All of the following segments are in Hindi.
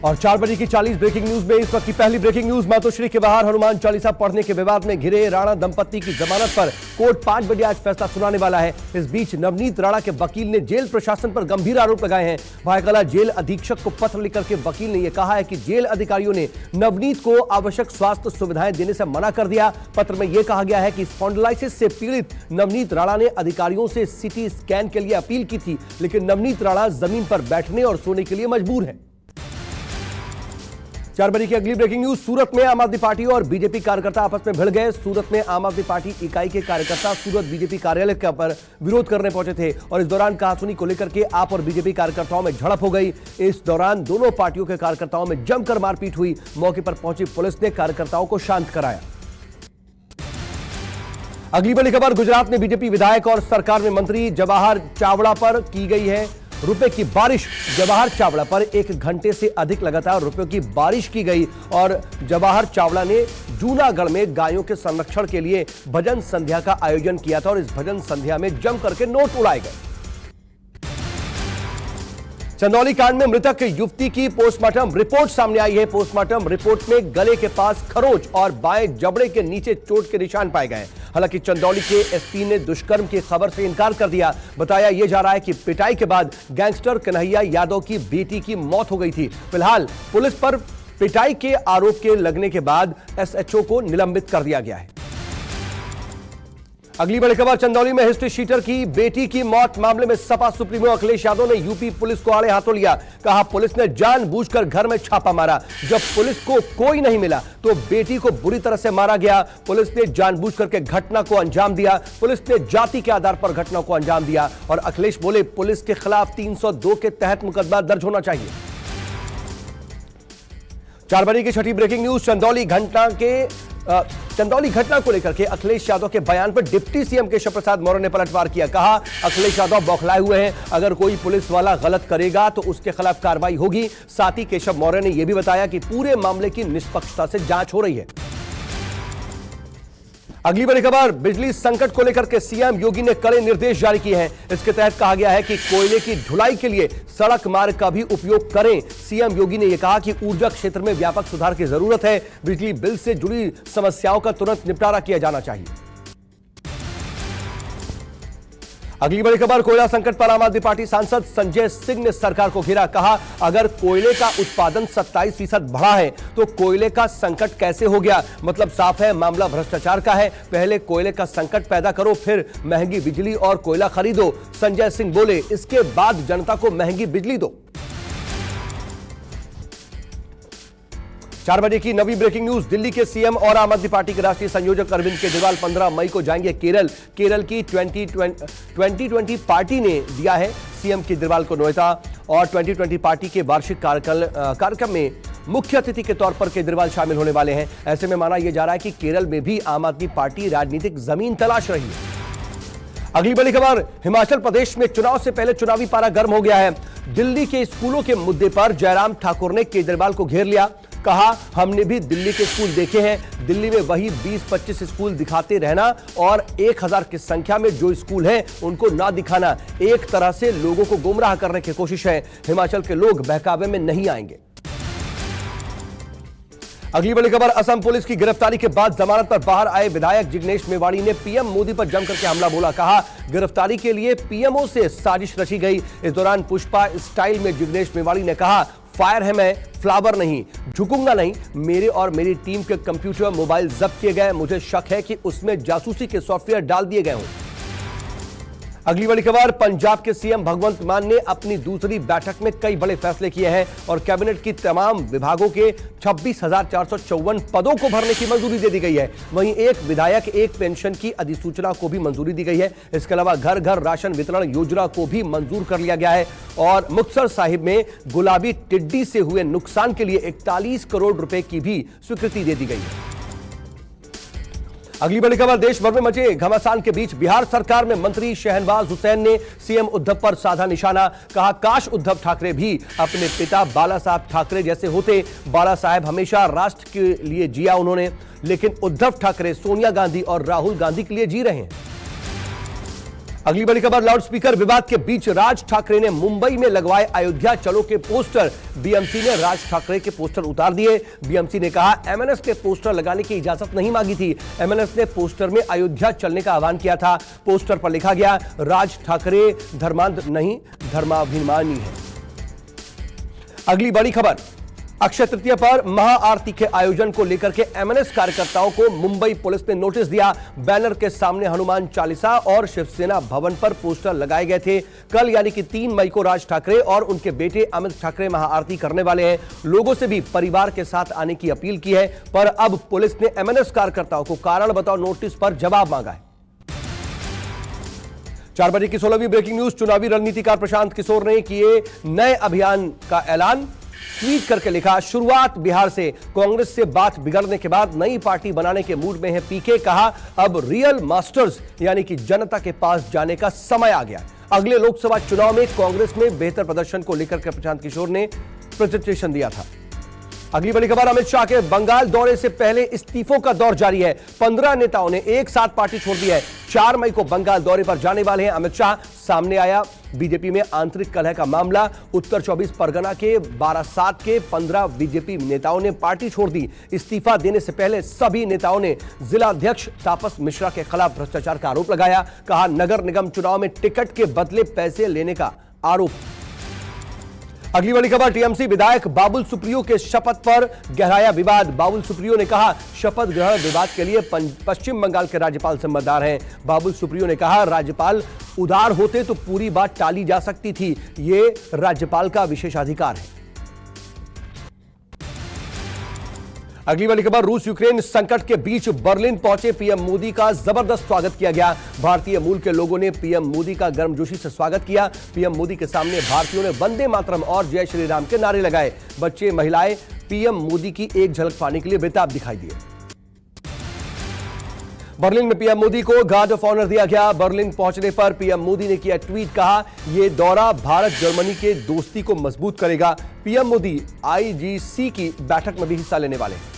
और 4 बजे की 40 ब्रेकिंग न्यूज में इस वक्त की पहली ब्रेकिंग न्यूज। मातोश्री के बाहर हनुमान चालीसा पढ़ने के विवाद में घिरे राणा दंपत्ति की जमानत पर कोर्ट 5 बजे आज फैसला सुनाने वाला है। इस बीच नवनीत राणा के वकील ने जेल प्रशासन पर गंभीर आरोप लगाए हैं। भायखला जेल अधीक्षक को पत्र लिखकर के वकील ने यह कहा है कि जेल अधिकारियों ने नवनीत को आवश्यक स्वास्थ्य सुविधाएं देने से मना कर दिया। पत्र में यह कहा गया है कि स्पॉन्डिलाइटिस से पीड़ित नवनीत राणा ने अधिकारियों से सीटी स्कैन के लिए अपील की थी, लेकिन नवनीत राणा जमीन पर बैठने और सोने के लिए मजबूर है। 4 बजे की अगली ब्रेकिंग न्यूज। सूरत में आम आदमी पार्टी और बीजेपी कार्यकर्ता आपस में भिड़ गए। सूरत में आम आदमी पार्टी इकाई के कार्यकर्ता सूरत बीजेपी कार्यालय पर विरोध करने पहुंचे थे और इस दौरान कहासुनी को लेकर के आप और बीजेपी कार्यकर्ताओं में झड़प हो गई। इस दौरान दोनों पार्टियों के कार्यकर्ताओं में जमकर मारपीट हुई। मौके पर पहुंची पुलिस ने कार्यकर्ताओं को शांत कराया। अगली बड़ी खबर, गुजरात में बीजेपी विधायक और सरकार में मंत्री जवाहर चावड़ा पर की गई है रुपए की बारिश। जवाहर चावड़ा पर 1 घंटे से अधिक लगातार रुपयों की बारिश की गई और जवाहर चावड़ा ने जूनागढ़ में गायों के संरक्षण के लिए भजन संध्या का आयोजन किया था और इस भजन संध्या में जम करके नोट उड़ाए गए। चंदौली कांड में मृतक युवती की पोस्टमार्टम रिपोर्ट सामने आई है। पोस्टमार्टम रिपोर्ट में गले के पास खरोंच और बाएं जबड़े के नीचे चोट के निशान पाए गए। हालांकि चंदौली के एसपी ने दुष्कर्म की खबर से इनकार कर दिया। बताया यह जा रहा है कि पिटाई के बाद गैंगस्टर कन्हैया यादव की बेटी की मौत हो गई थी। फिलहाल पुलिस पर पिटाई के आरोप के लगने के बाद एसएचओ को निलंबित कर दिया गया है। अगली बड़ी खबर, चंदौली में हिस्ट्री शीटर की बेटी की मौत मामले में सपा सुप्रीमो अखिलेश यादव ने यूपी पुलिस को आड़े हाथों लिया। कहा पुलिस ने जानबूझकर घर में छापा मारा। जब पुलिस को कोई नहीं मिला तो बेटी को बुरी तरह से मारा गया। पुलिस ने जानबूझकर के घटना को अंजाम दिया। पुलिस ने जाति के आधार पर घटना को अंजाम दिया और अखिलेश बोले पुलिस के खिलाफ 302 के तहत मुकदमा दर्ज होना चाहिए। 4 बजे की छठी ब्रेकिंग न्यूज। चंदौली घटना को लेकर के अखिलेश यादव के बयान पर डिप्टी सीएम केशव प्रसाद मौर्य ने पलटवार किया। कहा अखिलेश यादव बौखलाए हुए हैं, अगर कोई पुलिस वाला गलत करेगा तो उसके खिलाफ कार्रवाई होगी। साथ ही केशव मौर्य ने यह भी बताया कि पूरे मामले की निष्पक्षता से जांच हो रही है। अगली बड़ी खबर, बिजली संकट को लेकर के सीएम योगी ने कड़े निर्देश जारी किए हैं। इसके तहत कहा गया है कि कोयले की ढुलाई के लिए सड़क मार्ग का भी उपयोग करें। सीएम योगी ने यह कहा कि ऊर्जा क्षेत्र में व्यापक सुधार की जरूरत है। बिजली बिल से जुड़ी समस्याओं का तुरंत निपटारा किया जाना चाहिए। अगली बड़ी खबर, कोयला संकट पर आम आदमी पार्टी सांसद संजय सिंह ने सरकार को घेरा। कहा अगर कोयले का उत्पादन 27% बढ़ा है तो कोयले का संकट कैसे हो गया? मतलब साफ है, मामला भ्रष्टाचार का है। पहले कोयले का संकट पैदा करो, फिर महंगी बिजली और कोयला खरीदो। संजय सिंह बोले इसके बाद जनता को महंगी बिजली दो। 4 बजे की नवी ब्रेकिंग न्यूज। दिल्ली के सीएम और आम आदमी पार्टी के राष्ट्रीय संयोजक अरविंद केजरीवाल 15 मई को जाएंगे केरल। केरल की 2020 पार्टी ने दिया है सीएम केजरीवाल को न्योता और 2020 पार्टी के वार्षिक कार्यक्रम में मुख्य अतिथि के तौर पर केजरीवाल शामिल होने वाले हैं। ऐसे में माना यह जा रहा है कि केरल में भी आम आदमी पार्टी राजनीतिक जमीन तलाश रही है। अगली बड़ी खबर, हिमाचल प्रदेश में चुनाव से पहले चुनावी पारा गर्म हो गया है। दिल्ली के स्कूलों के मुद्दे पर जयराम ठाकुर ने केजरीवाल को घेर लिया। कहा हमने भी दिल्ली के स्कूल देखे हैं, दिल्ली में वही 20-25 स्कूल दिखाते रहना और 1000 की संख्या में जो स्कूल हैं उनको ना दिखाना एक तरह से लोगों को गुमराह करने की कोशिश है। हिमाचल के लोग बहकावे में नहीं आएंगे। अगली बड़ी खबर, असम पुलिस की गिरफ्तारी के बाद जमानत पर बाहर आए विधायक जिग्नेश मेवाड़ी ने पीएम मोदी पर जमकर के हमला बोला। कहा गिरफ्तारी के लिए पीएमओ से साजिश रची गई। इस दौरान पुष्पा स्टाइल में जिग्नेश मेवाड़ी ने कहा फायर है मैं, फ्लावर नहीं, झुकूंगा नहीं। मेरे और मेरी टीम के कंप्यूटर मोबाइल जब्त किए गए। मुझे शक है कि उसमें जासूसी के सॉफ्टवेयर डाल दिए गए हों। अगली बड़ी खबर, पंजाब के सीएम भगवंत मान ने अपनी दूसरी बैठक में कई बड़े फैसले किए हैं और कैबिनेट की तमाम विभागों के 26,454 पदों को भरने की मंजूरी दे दी गई है। वहीं एक विधायक एक पेंशन की अधिसूचना को भी मंजूरी दी गई है। इसके अलावा घर घर राशन वितरण योजना को भी मंजूर कर लिया गया है और मुक्तसर साहिब में गुलाबी टिड्डी से हुए नुकसान के लिए 41 करोड़ रुपए की भी स्वीकृति दे दी गई है। अगली बड़ी खबर, देश भर में मचे घमासान के बीच बिहार सरकार में मंत्री शहनवाज हुसैन ने सीएम उद्धव पर साधा निशाना। कहा काश उद्धव ठाकरे भी अपने पिता बाला साहब ठाकरे जैसे होते। बाला साहब हमेशा राष्ट्र के लिए जिया उन्होंने, लेकिन उद्धव ठाकरे सोनिया गांधी और राहुल गांधी के लिए जी रहे हैं। अगली बड़ी खबर, लाउडस्पीकर विवाद के बीच राज ठाकरे ने मुंबई में लगवाए अयोध्या चलो के पोस्टर। बीएमसी ने राज ठाकरे के पोस्टर उतार दिए। बीएमसी ने कहा एमएनएस ने पोस्टर लगाने की इजाजत नहीं मांगी थी। एमएनएस ने पोस्टर में अयोध्या चलने का आह्वान किया था। पोस्टर पर लिखा गया, राज ठाकरे धर्मांध नहीं धर्माभिमानी है। अगली बड़ी खबर, अक्षय तृतीया पर महाआरती के आयोजन को लेकर के एमएनएस कार्यकर्ताओं को मुंबई पुलिस ने नोटिस दिया। बैनर के सामने हनुमान चालीसा और शिवसेना भवन पर पोस्टर लगाए गए थे। कल यानी कि 3 मई को राज ठाकरे और उनके बेटे अमित ठाकरे महाआरती करने वाले हैं। लोगों से भी परिवार के साथ आने की अपील की है, पर अब पुलिस ने एमएनएस कार्यकर्ताओं को कारण बताओ नोटिस पर जवाब मांगा है। 4 बजे की 16वीं ब्रेकिंग न्यूज, चुनावी रणनीतिकार प्रशांत किशोर ने किए नए अभियान का ऐलान। ट्वीट करके लिखा, शुरुआत बिहार से, कांग्रेस से बात बिगड़ने के बाद नई पार्टी बनाने के मूड में है पीके। कहा अब रियल मास्टर्स यानी कि जनता के पास जाने का समय आ गया। अगले लोकसभा चुनाव में कांग्रेस में बेहतर प्रदर्शन को लेकर के प्रशांत किशोर ने प्रेजेंटेशन दिया था। अगली बड़ी खबर, अमित शाह के बंगाल दौरे से पहले इस्तीफों का दौर जारी है। 15 नेताओं ने एक साथ पार्टी छोड़ दी है। 4 मई को बंगाल दौरे पर जाने वाले हैं अमित शाह। सामने आया बीजेपी में आंतरिक कलह का मामला। उत्तर 24 परगना के बारासात के 15 बीजेपी नेताओं ने पार्टी छोड़ दी। इस्तीफा देने से पहले सभी नेताओं ने जिला अध्यक्ष तापस मिश्रा के खिलाफ भ्रष्टाचार का आरोप लगाया। कहा नगर निगम चुनाव में टिकट के बदले पैसे लेने का आरोप। अगली बड़ी खबर, टीएमसी विधायक बाबुल सुप्रियो के शपथ पर गहराया विवाद। बाबुल सुप्रियो ने कहा शपथ ग्रहण विवाद के लिए पश्चिम बंगाल के राज्यपाल जिम्मेदार हैं। बाबुल सुप्रियो ने कहा राज्यपाल उदार होते तो पूरी बात टाली जा सकती थी, ये राज्यपाल का विशेषाधिकार है। अगली वाली खबर, रूस यूक्रेन संकट के बीच बर्लिन पहुंचे पीएम मोदी का जबरदस्त स्वागत किया गया। भारतीय मूल के लोगों ने पीएम मोदी का गर्मजोशी से स्वागत किया। पीएम मोदी के सामने भारतीयों ने वंदे मातरम और जय श्री राम के नारे लगाए। बच्चे महिलाएं पीएम मोदी की एक झलक पाने के लिए बेताब दिखाई दिए। बर्लिन में पीएम मोदी को गार्ड ऑफ ऑनर दिया गया। बर्लिन पहुंचने पर पीएम मोदी ने किया ट्वीट, कहा यह दौरा भारत जर्मनी के दोस्ती को मजबूत करेगा। पीएम मोदी आईजीसी की बैठक में भी हिस्सा लेने वाले हैं।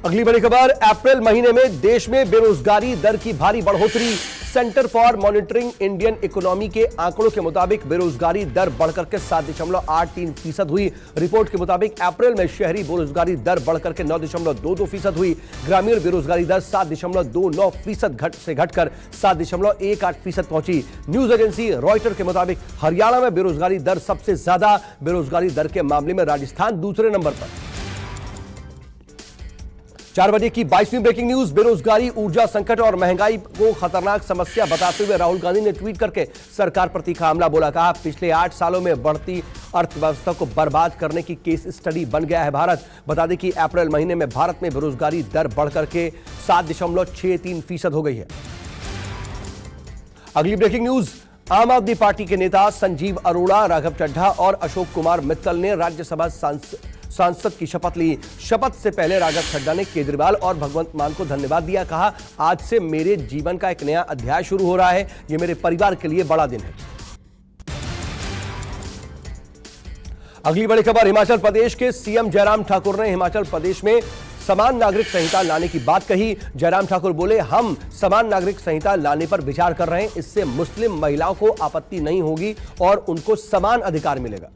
अगली बड़ी खबर, अप्रैल महीने में देश में बेरोजगारी दर की भारी बढ़ोतरी। Centre for monitoring Indian economy के आंकड़ों के मुताबिक बेरोजगारी दर बढ़कर के 7.83% हुई। रिपोर्ट के मुताबिक अप्रैल में शहरी बेरोजगारी दर बढ़कर के 9.22% हुई। ग्रामीण बेरोजगारी दर 7.29% से घटकर 7.18% पहुंची। न्यूज एजेंसी रॉयटर के मुताबिक हरियाणा में बेरोजगारी दर सबसे ज्यादा। बेरोजगारी दर के मामले में राजस्थान दूसरे नंबर पर। 4 बजे की 22वीं ब्रेकिंग न्यूज, बेरोजगारी, ऊर्जा संकट और महंगाई को खतरनाक समस्या बताते हुए राहुल गांधी ने ट्वीट करके सरकार पर तीखा हमला बोला। कहा पिछले 8 सालों में बढ़ती अर्थव्यवस्था को बर्बाद करने की केस स्टडी बन गया है भारत। बता दें कि अप्रैल महीने में भारत में बेरोजगारी दर बढ़कर के 7.63% हो गई है। अगली ब्रेकिंग न्यूज, आम आदमी पार्टी के नेता संजीव अरोड़ा, राघव चड्ढा और अशोक कुमार मित्तल ने राज्यसभा सांसद की शपथ ली। शपथ से पहले राघव चड्ढा ने केजरीवाल और भगवंत मान को धन्यवाद दिया। कहा आज से मेरे जीवन का एक नया अध्याय शुरू हो रहा है, यह मेरे परिवार के लिए बड़ा दिन है। अगली बड़ी खबर, हिमाचल प्रदेश के सीएम जयराम ठाकुर ने हिमाचल प्रदेश में समान नागरिक संहिता लाने की बात कही। जयराम ठाकुर बोले हम समान नागरिक संहिता लाने पर विचार कर रहे हैं। इससे मुस्लिम महिलाओं को आपत्ति नहीं होगी और उनको समान अधिकार मिलेगा।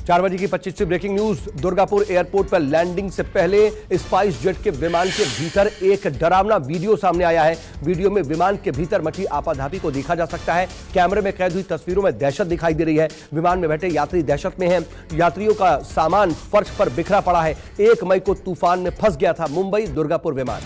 4 बजे की 25वीं ब्रेकिंग न्यूज, दुर्गापुर एयरपोर्ट पर लैंडिंग से पहले स्पाइस जेट के विमान के भीतर एक डरावना वीडियो सामने आया है। वीडियो में विमान के भीतर मची आपाधापी को देखा जा सकता है। कैमरे में कैद हुई तस्वीरों में दहशत दिखाई दे रही है। विमान में बैठे यात्री दहशत में हैं। यात्रियों का सामान फर्श पर बिखरा पड़ा है। 1 मई को तूफान में फंस गया था मुंबई दुर्गापुर विमान।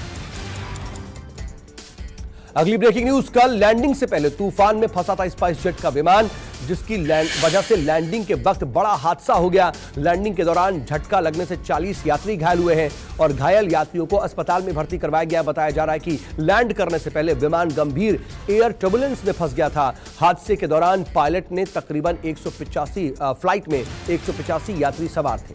अगली ब्रेकिंग न्यूज, कल लैंडिंग से पहले तूफान में फंसा था स्पाइस जेट का विमान, जिसकी वजह से लैंडिंग के वक्त बड़ा हादसा हो गया। लैंडिंग के दौरान झटका लगने से 40 यात्री घायल हुए हैं और घायल यात्रियों को अस्पताल में भर्ती करवाया गया। बताया जा रहा है कि लैंड करने से पहले विमान गंभीर एयर टर्बुलेंस में फंस गया था। हादसे के दौरान पायलट ने तकरीबन 185 फ्लाइट में 185 यात्री सवार थे।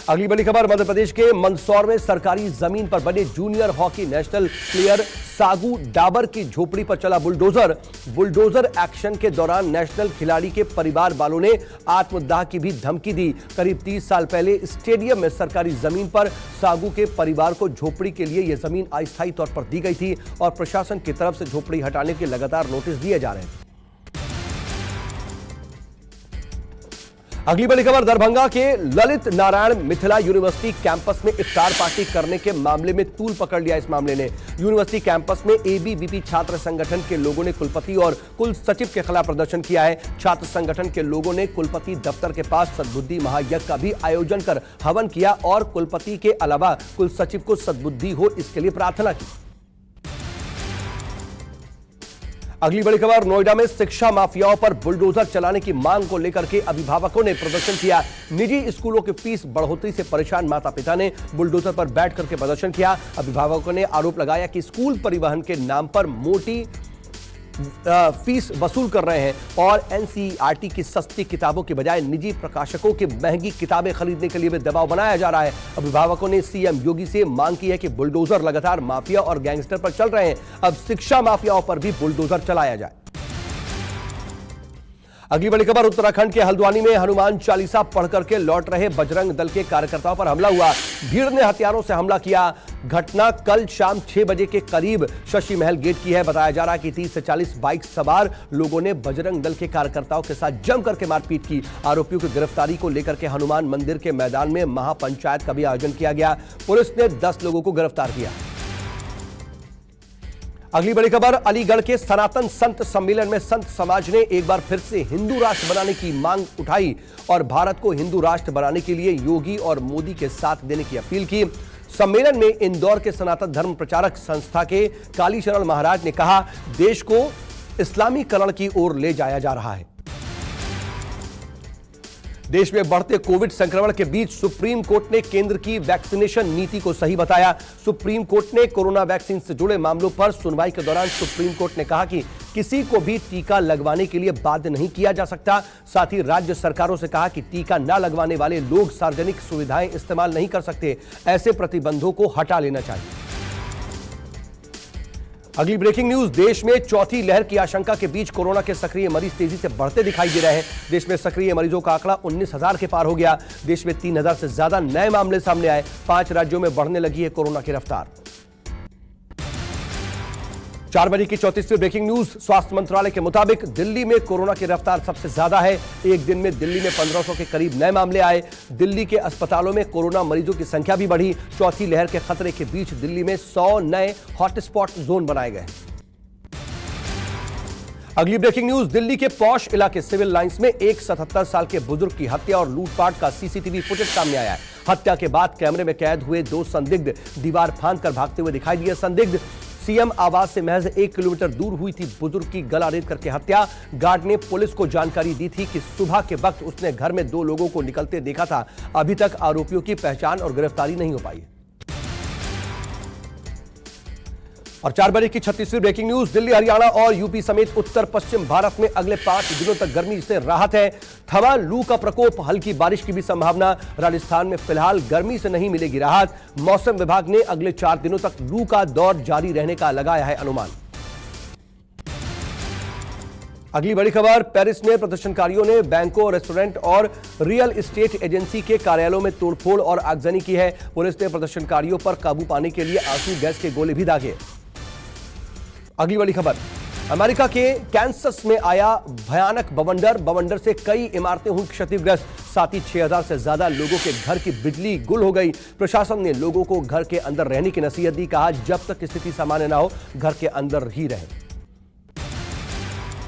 अगली बड़ी खबर, मध्य प्रदेश के मंदसौर में सरकारी जमीन पर बने junior hockey national player सागू Dabur की झोपड़ी पर चला बुलडोजर एक्शन के दौरान नेशनल खिलाड़ी के परिवार वालों ने आत्मदाह की भी धमकी दी। करीब 30 साल पहले स्टेडियम में सरकारी जमीन पर सागू के परिवार को झोपड़ी के लिए यह जमीन अस्थायी तौर पर दी गई थी और प्रशासन की तरफ से झोपड़ी हटाने के लगातार नोटिस दिए जा रहे हैं। अगली बड़ी खबर, दरभंगा के ललित नारायण मिथिला यूनिवर्सिटी कैंपस में इफ्तार पार्टी करने के मामले में तूल पकड़ लिया। इस मामले ने यूनिवर्सिटी कैंपस में एबीवीपी छात्र संगठन के लोगों ने कुलपति और कुल सचिव के खिलाफ प्रदर्शन किया है। छात्र संगठन के लोगों ने कुलपति दफ्तर के पास सद्बुद्धि महायज्ञ का भी आयोजन कर हवन किया और कुलपति के अलावा कुल सचिव को सद्बुद्धि हो इसके लिए प्रार्थना की। अगली बड़ी खबर, नोएडा में शिक्षा माफियाओं पर बुलडोजर चलाने की मांग को लेकर के अभिभावकों ने प्रदर्शन किया। निजी स्कूलों की फीस बढ़ोतरी से परेशान माता पिता ने बुलडोजर पर बैठ करके प्रदर्शन किया। अभिभावकों ने आरोप लगाया कि स्कूल परिवहन के नाम पर मोटी फीस वसूल कर रहे हैं और एनसीईआरटी की सस्ती किताबों के बजाय निजी प्रकाशकों की महंगी किताबें खरीदने के लिए भी दबाव बनाया जा रहा है। अभिभावकों ने सीएम योगी से मांग की है कि बुलडोजर लगातार माफिया और गैंगस्टर पर चल रहे हैं, अब शिक्षा माफियाओं पर भी बुलडोजर चलाया जाए। अगली बड़ी खबर, उत्तराखंड के हल्द्वानी में हनुमान चालीसा पढ़ करके लौट रहे बजरंग दल के कार्यकर्ताओं पर हमला हुआ। भीड़ ने हथियारों से हमला किया। घटना कल शाम 6 बजे के करीब शशि महल गेट की है। बताया जा रहा है कि 30 से 40 बाइक सवार लोगों ने बजरंग दल के कार्यकर्ताओं के साथ जम करके मारपीट की। आरोपियों की गिरफ्तारी को लेकर के हनुमान मंदिर के मैदान में महापंचायत का भी आयोजन किया गया। पुलिस ने 10 लोगों को गिरफ्तार किया। अगली बड़ी खबर, अलीगढ़ के सनातन संत सम्मेलन में संत समाज ने एक बार फिर से हिंदू राष्ट्र बनाने की मांग उठाई और भारत को हिंदू राष्ट्र बनाने के लिए योगी और मोदी के साथ देने की अपील की। सम्मेलन में इंदौर के सनातन धर्म प्रचारक संस्था के कालीचरण महाराज ने कहा, देश को इस्लामीकरण की ओर ले जाया जा रहा है। देश में बढ़ते कोविड संक्रमण के बीच सुप्रीम कोर्ट ने केंद्र की वैक्सीनेशन नीति को सही बताया। सुप्रीम कोर्ट ने कोरोना वैक्सीन से जुड़े मामलों पर सुनवाई के दौरान सुप्रीम कोर्ट ने कहा कि किसी को भी टीका लगवाने के लिए बाध्य नहीं किया जा सकता। साथ ही राज्य सरकारों से कहा कि टीका न लगवाने वाले लोग सार्वजनिक सुविधाएं इस्तेमाल नहीं कर सकते। ऐसे प्रतिबंधों को हटा लेना चाहिए। अगली ब्रेकिंग न्यूज, देश में चौथी लहर की आशंका के बीच कोरोना के सक्रिय मरीज तेजी से बढ़ते दिखाई दे रहे हैं। देश में सक्रिय मरीजों का आंकड़ा 19,000 के पार हो गया। देश में 3,000 से ज्यादा नए मामले सामने आए। 5 राज्यों में बढ़ने लगी है कोरोना की रफ्तार। 4 बजे की 34वीं ब्रेकिंग न्यूज, स्वास्थ्य मंत्रालय के मुताबिक दिल्ली में कोरोना की रफ्तार सबसे ज्यादा है। एक दिन में दिल्ली में 1500 के करीब नए मामले आए। दिल्ली के अस्पतालों में कोरोना मरीजों की संख्या भी बढ़ी। चौथी लहर के खतरे के बीच दिल्ली में 100 नए हॉटस्पॉट जोन बनाए गए। अगली ब्रेकिंग न्यूज, दिल्ली के पॉश इलाके सिविल लाइंस में एक 77 साल के बुजुर्ग की हत्या और लूटपाट का सीसीटीवी फुटेज सामने आया है। हत्या के बाद कैमरे में कैद हुए 2 संदिग्ध दीवार फांदकर भागते हुए दिखाई दिए। संदिग्ध सीएम आवास से महज 1 किलोमीटर दूर हुई थी बुजुर्ग की गला रेत करके हत्या। गार्ड ने पुलिस को जानकारी दी थी कि सुबह के वक्त उसने घर में 2 लोगों को निकलते देखा था। अभी तक आरोपियों की पहचान और गिरफ्तारी नहीं हो पाई है। और 4 बजे की 36वीं ब्रेकिंग न्यूज, दिल्ली, हरियाणा और यूपी समेत उत्तर पश्चिम भारत में अगले 5 दिनों तक गर्मी से राहत है। थमा लू का प्रकोप, हल्की बारिश की भी संभावना। राजस्थान में फिलहाल गर्मी से नहीं मिलेगी राहत। मौसम विभाग ने अगले 4 दिनों तक लू का दौर जारी रहने का लगाया है अनुमान। अगली बड़ी खबर, पेरिस में प्रदर्शनकारियों ने बैंकों, रेस्टोरेंट और रियल एस्टेट एजेंसी के कार्यालयों में तोड़फोड़ और आगजनी की है। पुलिस ने प्रदर्शनकारियों पर काबू पाने के लिए आंसू गैस के गोले भी दागे। अगली बड़ी खबर, अमेरिका के कैंसस में आया भयानक बवंडर से कई इमारतें हुई क्षतिग्रस्त। साथ ही 6000 से ज्यादा लोगों के घर की बिजली गुल हो गई। प्रशासन ने लोगों को घर के अंदर रहने की नसीहत दी। कहा, जब तक स्थिति सामान्य ना हो घर के अंदर ही रहें।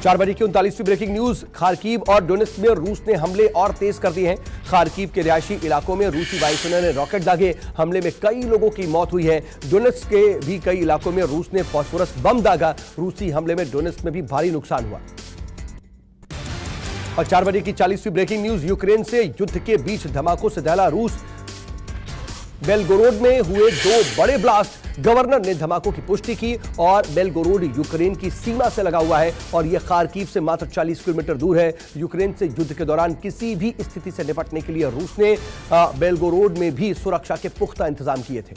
4 बजे की 39वीं ब्रेकिंग न्यूज, खार्किव और डोनेत्स्क में रूस ने हमले और तेज कर दिए हैं। खार्किव के रिहायशी इलाकों में रूसी वायुसेना ने रॉकेट दागे। हमले में कई लोगों की मौत हुई है। डोनेत्स्क के भी कई इलाकों में रूस ने फास्फोरस बम दागा। रूसी हमले में डोनेत्स्क में भी भारी नुकसान हुआ। और 4 बजे की 40वीं ब्रेकिंग न्यूज, यूक्रेन से युद्ध के बीच धमाकों से दहला रूस। बेलगोरोड में हुए 2 बड़े ब्लास्ट। गवर्नर ने धमाकों की पुष्टि की और बेलगोरोड यूक्रेन की सीमा से लगा हुआ है और यह खार्किव से मात्र 40 किलोमीटर दूर है। यूक्रेन से युद्ध के दौरान किसी भी स्थिति से निपटने के लिए रूस ने बेलगोरोड में भी सुरक्षा के पुख्ता इंतजाम किए थे।